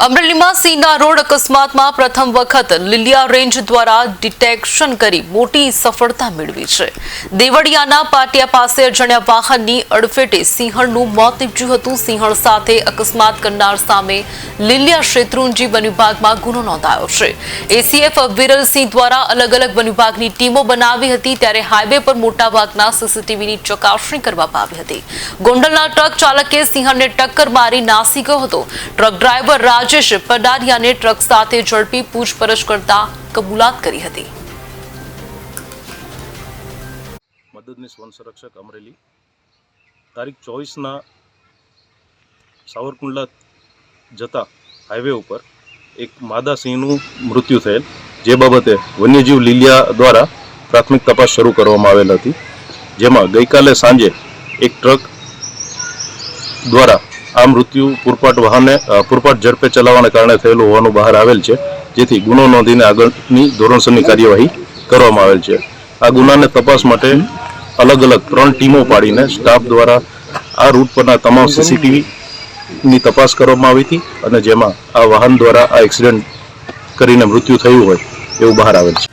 अमरेली में सीना रोड अकस्मात में प्रथम वखत लिलिया रेंज द्वारा डिटेक्शन करी मोटी सफलता मेळवी छे। देवड़ियाना पाटिया पासे अजाण्या वाहननी अडफेटे सिंहणનું મોત નીપજ્યું હતું। સિંહણ સાથે અકસ્માત કરનાર સામે લીલિયા શેત્રુંજી વન વિભાગમાં ગુનો નોંધાયો છે। એસીએફ વિરલસિંહ દ્વારા અલગ અલગ વન વિભાગની ટીમો બનાવી હતી, ત્યારે હાઈવે પર મોટાભાગના સીસીટીવીની ચકાસણી કરવામાં આવી હતી। ગોંડલના ટ્રક ચાલકે સિંહણને ટક્કર મારી નાસી ગયો હતો। ટ્રક ડ્રાઈવર राजेश पडारिया ने ट्रक साथे झड़पी पूछपरछ करता कबूलात करी हती। मददनीश वन संरक्षक अमरेली तारीख 24 ना सावरकुंडला जता हाईवे पर एक मादा सिंहનું मृत्यु થયેલ, જે બાબતે વન્યજીવ લીલિયા દ્વારા પ્રાથમિક તપાસ શરૂ કરવામાં આવેલ હતી, જેમાં ગઈકાલે સાંજે એક ટ્રક દ્વારા આ મૃત્યુ પૂરપાટ ઝડપે ચલાવવાને કારણે થયેલું હોવાનું બહાર આવેલ છે, જેથી ગુનો નોંધીને આગળની ધોરણસરની કાર્યવાહી કરવામાં આવેલ છે। આ ગુનાને તપાસ માટે અલગ અલગ 3 ટીમો પાડીને સ્ટાફ દ્વારા આ રૂટ પરના તમામ સીસીટીવીની તપાસ કરવામાં આવી હતી, અને જેમાં આ વાહન દ્વારા આ એક્સિડન્ટ કરીને મૃત્યુ થયું હોય એવું બહાર આવેલ છે।